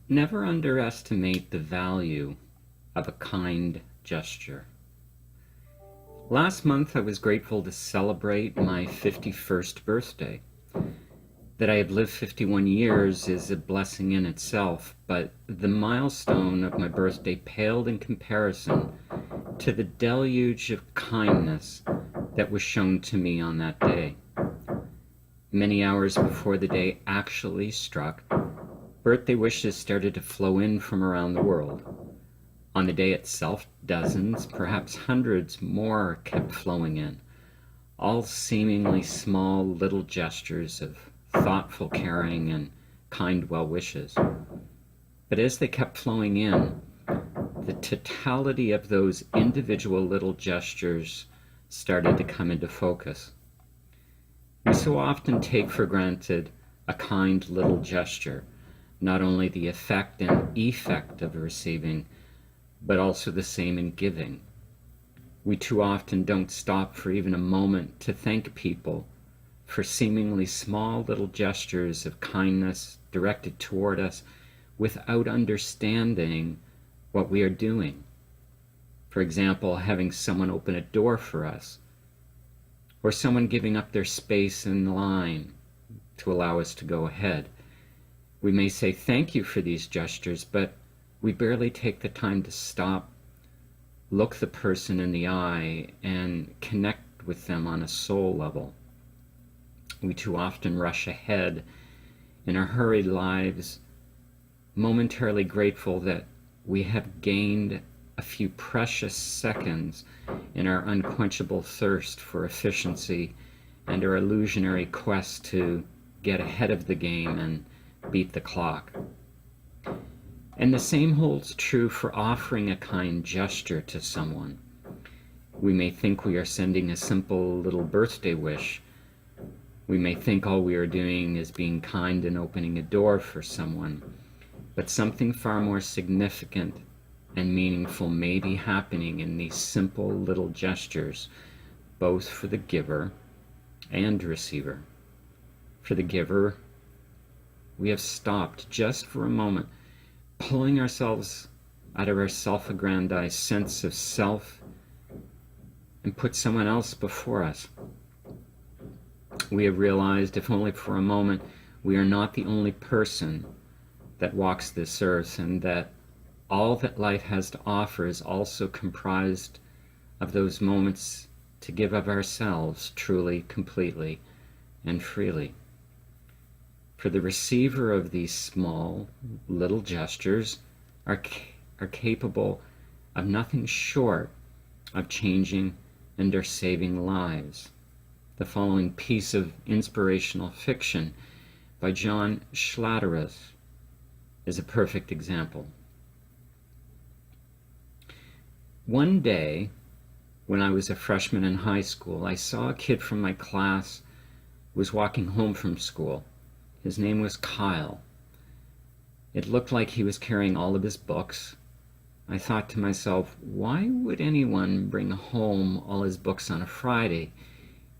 Never underestimate the value of a kind gesture. Last month I was grateful to celebrate my 51st birthday. That I have lived 51 years is a blessing in itself, but the milestone of my birthday paled in comparison to the deluge of kindness that was shown to me on that day. Many hours before the day actually struck, birthday wishes started to flow in from around the world. On the day itself, dozens, perhaps hundreds more kept flowing in, all seemingly small little gestures of thoughtful caring and kind well wishes. But as they kept flowing in, the totality of those individual little gestures started to come into focus. We so often take for granted a kind little gesture, not only the effect and effect of receiving, but also the same in giving. We too often don't stop for even a moment to thank people for seemingly small little gestures of kindness directed toward us without understanding what we are doing. For example, having someone open a door for us, or someone giving up their space in line to allow us to go ahead. We may say thank you for these gestures, but we barely take the time to stop, look the person in the eye, and connect with them on a soul level. We too often rush ahead in our hurried lives, momentarily grateful that we have gained a few precious seconds in our unquenchable thirst for efficiency and our illusionary quest to get ahead of the game and beat the clock. And the same holds true for offering a kind gesture to someone. We may think we are sending a simple little birthday wish. We may think all we are doing is being kind and opening a door for someone, but something far more significant and meaningful may be happening in these simple little gestures, both for the giver and receiver. For the giver, we have stopped just for a moment, pulling ourselves out of our self-aggrandized sense of self and put someone else before us. We have realized, if only for a moment, we are not the only person that walks this earth, and that all that life has to offer is also comprised of those moments to give of ourselves truly, completely, and freely. For the receiver of these small, little gestures are capable of nothing short of changing and are saving lives. The following piece of inspirational fiction by John Schlatterus is a perfect example. One day, when I was a freshman in high school, I saw a kid from my class who was walking home from school. His name was Kyle. It looked like he was carrying all of his books. I thought to myself, why would anyone bring home all his books on a Friday?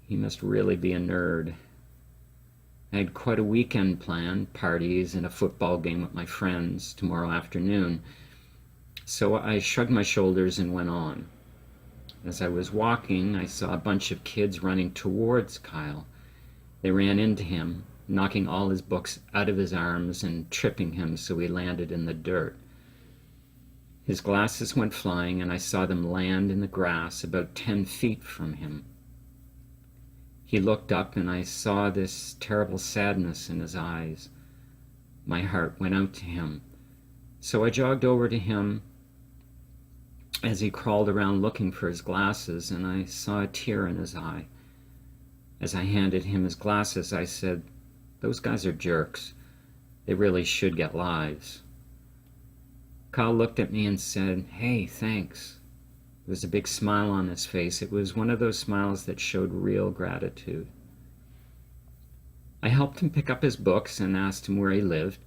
He must really be a nerd. I had quite a weekend planned, parties and a football game with my friends tomorrow afternoon. So I shrugged my shoulders and went on. As I was walking, I saw a bunch of kids running towards Kyle. They ran into him, knocking all his books out of his arms and tripping him so he landed in the dirt. His glasses went flying, and I saw them land in the grass about 10 feet from him. He looked up, and I saw this terrible sadness in his eyes. My heart went out to him. So I jogged over to him as he crawled around looking for his glasses, and I saw a tear in his eye. As I handed him his glasses, I said, "Those guys are jerks. They really should get lives." Kyle looked at me and said, "Hey, thanks." There was a big smile on his face. It was one of those smiles that showed real gratitude. I helped him pick up his books and asked him where he lived.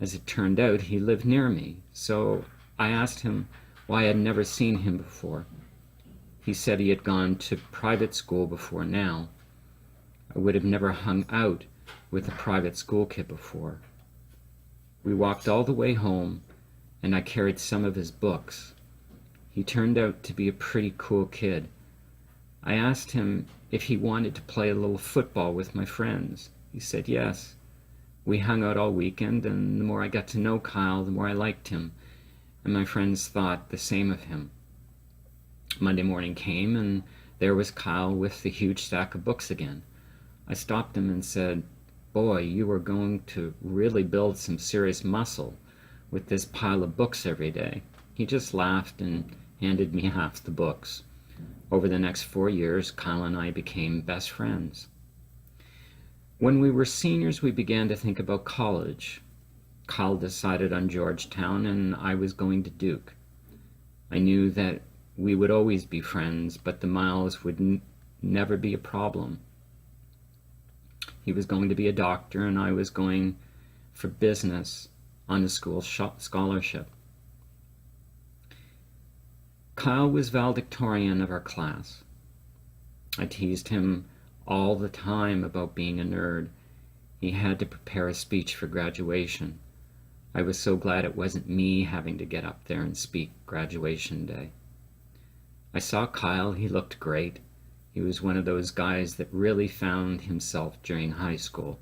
As it turned out, he lived near me, so I asked him why I had never seen him before. He said he had gone to private school before now. I would have never hung out with a private school kid before. We walked all the way home, and I carried some of his books. He turned out to be a pretty cool kid. I asked him if he wanted to play a little football with my friends. He said yes. We hung out all weekend, and the more I got to know Kyle, the more I liked him, and my friends thought the same of him. Monday morning came, and there was Kyle with the huge stack of books again. I stopped him and said, "Boy, you are going to really build some serious muscle with this pile of books every day." He just laughed and handed me half the books. Over the next 4 years, Kyle and I became best friends. When we were seniors, we began to think about college. Kyle decided on Georgetown, and I was going to Duke. I knew that we would always be friends, but the miles would never be a problem. He was going to be a doctor, and I was going for business on a school scholarship. Kyle was valedictorian of our class. I teased him all the time about being a nerd. He had to prepare a speech for graduation. I was so glad it wasn't me having to get up there and speak graduation day. I saw Kyle. He looked great. He was one of those guys that really found himself during high school.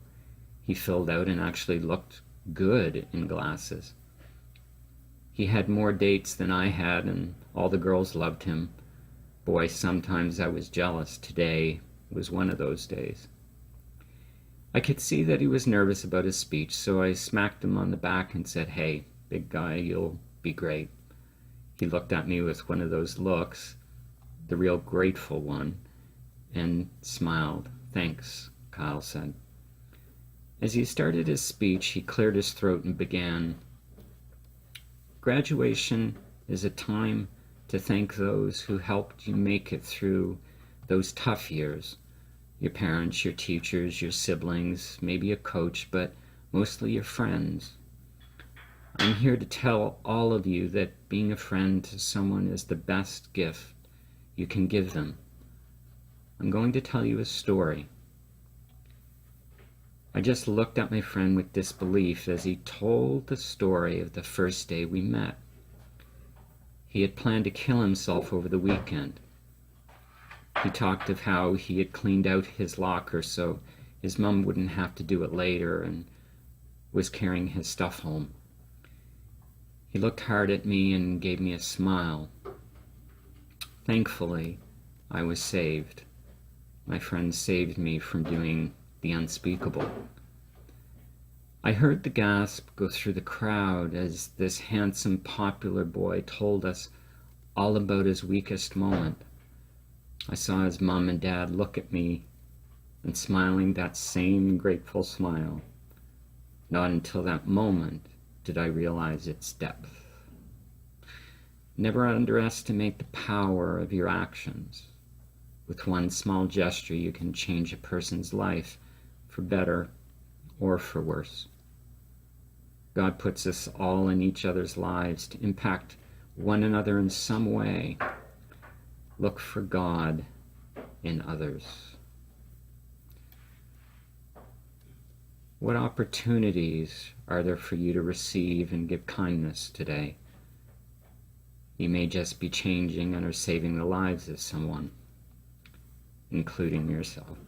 He filled out and actually looked good in glasses. He had more dates than I had, and all the girls loved him. Boy, sometimes I was jealous. Today was one of those days. I could see that he was nervous about his speech, so I smacked him on the back and said, "Hey, big guy, you'll be great." He looked at me with one of those looks, the real grateful one, and smiled. "Thanks," Kyle said. As he started his speech, he cleared his throat and began, "Graduation is a time to thank those who helped you make it through those tough years. Your parents, your teachers, your siblings, maybe a coach, but mostly your friends. I'm here to tell all of you that being a friend to someone is the best gift you can give them. I'm going to tell you a story." I just looked at my friend with disbelief as he told the story of the first day we met. He had planned to kill himself over the weekend. He talked of how he had cleaned out his locker so his mom wouldn't have to do it later, and was carrying his stuff home. He looked hard at me and gave me a smile. Thankfully, I was saved. My friend saved me from doing the unspeakable. I heard the gasp go through the crowd as this handsome, popular boy told us all about his weakest moment. I saw his mom and dad look at me and smiling that same grateful smile. Not until that moment did I realize its depth. Never underestimate the power of your actions. With one small gesture, you can change a person's life for better or for worse. God puts us all in each other's lives to impact one another in some way. Look for God in others. What opportunities are there for you to receive and give kindness today? You may just be changing and or saving the lives of someone, including yourself.